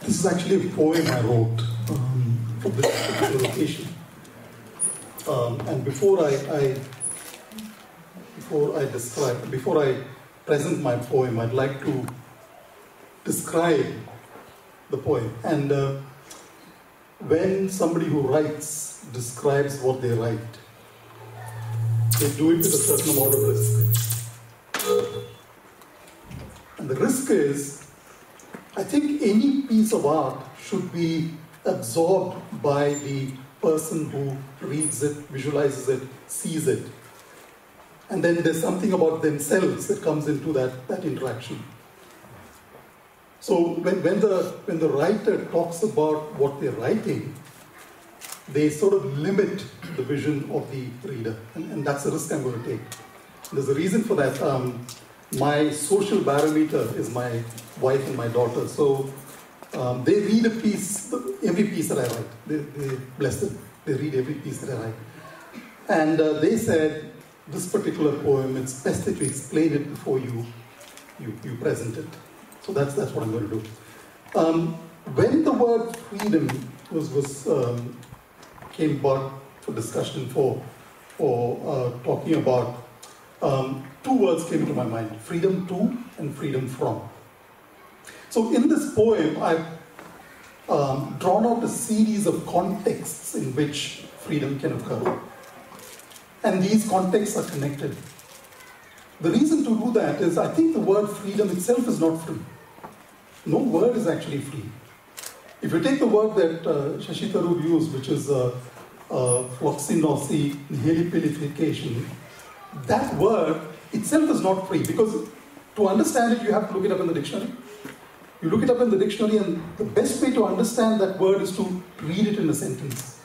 This is actually a poem I wrote for this particular occasion. And before I present my poem, I'd like to describe the poem. And when somebody who writes describes what they write, they do it with a certain amount of risk. And the risk is, I think any piece of art should be absorbed by the person who reads it, visualizes it, sees it. And then there's something about themselves that comes into that interaction. So when the writer talks about what they're writing, they sort of limit the vision of the reader. And that's the risk I'm going to take. There's a reason for that. My social barometer is my wife and my daughter. So they read a piece, every piece that I write. They bless them. They read every piece that I write. And they said, this particular poem, it's best that you explain it before you present it. So that's what I'm going to do. When the word freedom came about for discussion for talking about, two words came into my mind: freedom to and freedom from. So in this poem, I've drawn out a series of contexts in which freedom can occur. And these contexts are connected. The reason to do that is, I think the word freedom itself is not free. No word is actually free. If you take the word that Shashi Tharoor used, which is floxinosi nihilipilification, that word itself is not free, because to understand it, you have to look it up in the dictionary. You look it up in the dictionary, and the best way to understand that word is to read it in a sentence.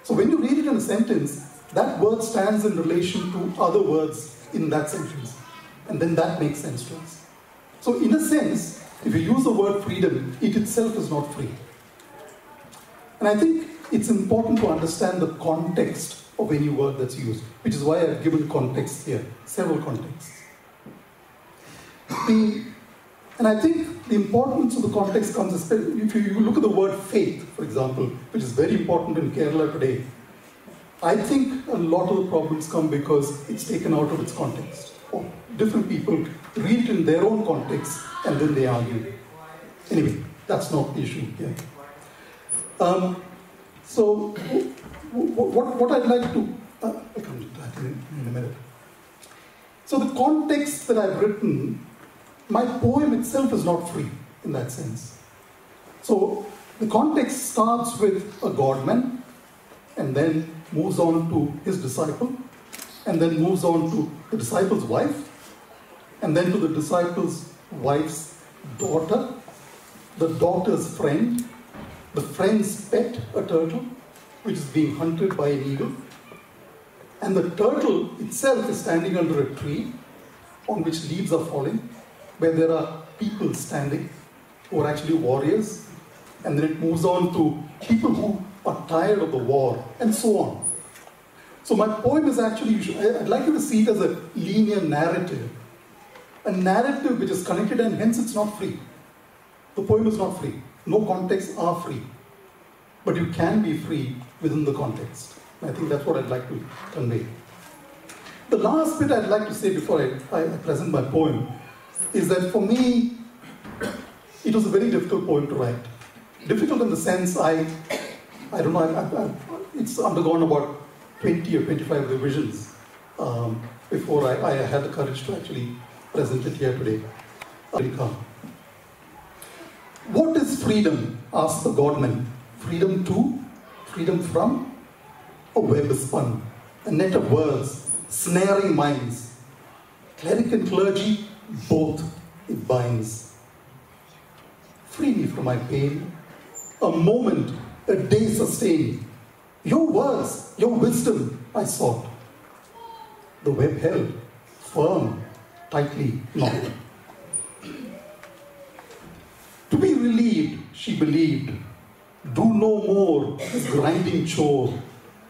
So when you read it in a sentence, that word stands in relation to other words in that sentence. And then that makes sense to us. So in a sense, if you use the word freedom, it itself is not free. And I think it's important to understand the context of any word that's used, which is why I've given context here, several contexts. And I think the importance of the context comes, especially if you look at the word faith, for example, which is very important in Kerala today. I think a lot of the problems come because it's taken out of its context. Or different people read it in their own context and then they argue. Anyway, that's not the issue here. So, what I'd like to... I'll come to that in a minute. So the context that I've written, my poem itself is not free in that sense. So the context starts with a godman, and then moves on to his disciple, and then moves on to the disciple's wife, and then to the disciple's wife's daughter, the daughter's friend, the friend's pet, a turtle, which is being hunted by an eagle, and the turtle itself is standing under a tree on which leaves are falling, where there are people standing who are actually warriors, and then it moves on to people who are tired of the war, and so on. So my poem is actually, I'd like you to see it as a linear narrative. A narrative which is connected, and hence it's not free. The poem is not free. No contexts are free. But you can be free within the context. I think that's what I'd like to convey. The last bit I'd like to say before I present my poem is that for me, it was a very difficult poem to write. Difficult in the sense I don't know, it's undergone about 20 or 25 revisions before I had the courage to actually present it here today. What is freedom? Asked the godman. Freedom to? Freedom from? A web is spun, a net of words, snaring minds. Cleric and clergy, both it binds. Free me from my pain, a moment, a day sustained. Your words, your wisdom I sought. The web held, firm, tightly knotted. To be relieved, she believed, do no more his grinding chore,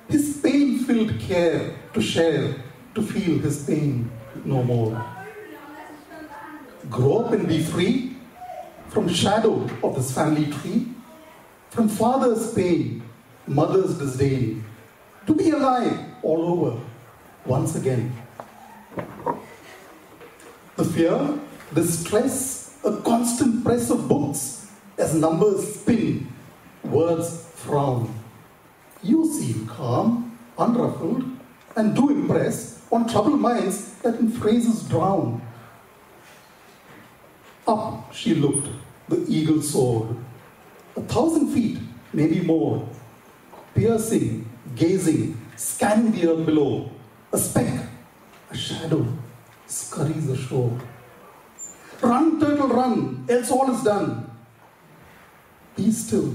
his pain-filled care to share, to feel his pain no more. Grow up and be free, from shadow of this family tree, from father's pain, mother's disdain, to be alive all over once again. The fear, the stress, a constant press of books as numbers spin, words frown. You seem calm, unruffled, and do impress on troubled minds that in phrases drown. Up she looked, the eagle soared, 1,000 feet, maybe more, piercing, gazing, scanning the earth below. A speck, a shadow, scurries ashore. Run, turtle, run, else all is done. Be still,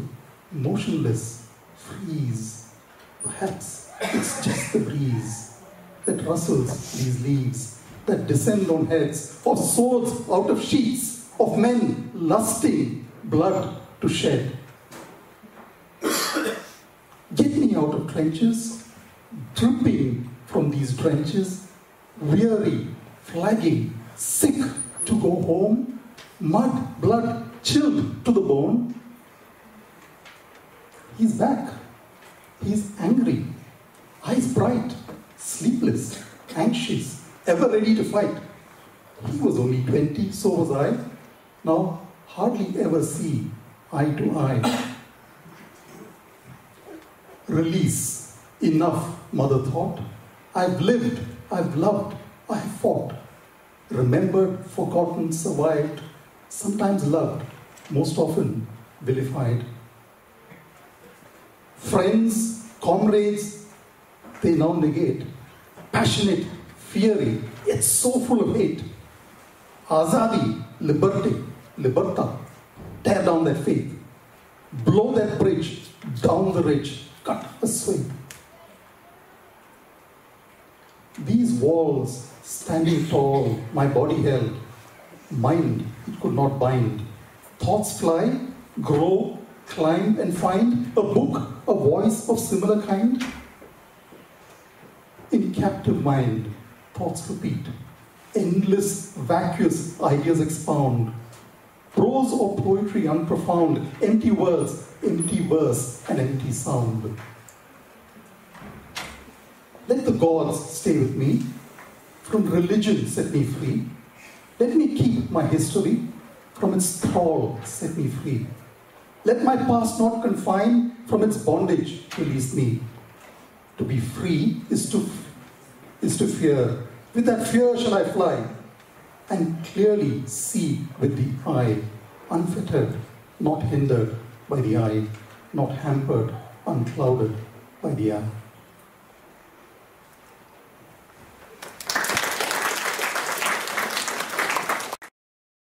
motionless, freeze. Perhaps it's just the breeze that rustles these leaves, that descend on heads, of swords out of sheets, of men lusting blood to shed. Get me out of trenches, dripping from these trenches, weary, flagging, sick to go home, mud, blood, chilled to the bone. He's back. He's angry, eyes bright, sleepless, anxious, ever ready to fight. He was only 20, so was I. Now, hardly ever see eye to eye. Release. Enough, mother thought. I've lived, I've loved, I've fought. Remembered, forgotten, survived, sometimes loved, most often vilified. Friends, comrades, they now negate. Passionate, fiery, yet so full of hate. Azadi, liberty, liberta, tear down their faith. Blow that bridge, down the ridge, cut a swing. These walls, standing tall, my body held. Mind, it could not bind. Thoughts fly, grow, climb and find a book, a voice of similar kind. In captive mind, thoughts repeat. Endless, vacuous ideas expound. Prose or poetry unprofound, empty words, empty verse, and empty sound. Let the gods stay with me. From religion set me free. Let me keep my history. From its thrall set me free. Let my past not confine. From its bondage release me. To be free is to fear. With that fear shall I fly, and clearly see with the eye, unfettered, not hindered by the eye, not hampered, unclouded by the eye.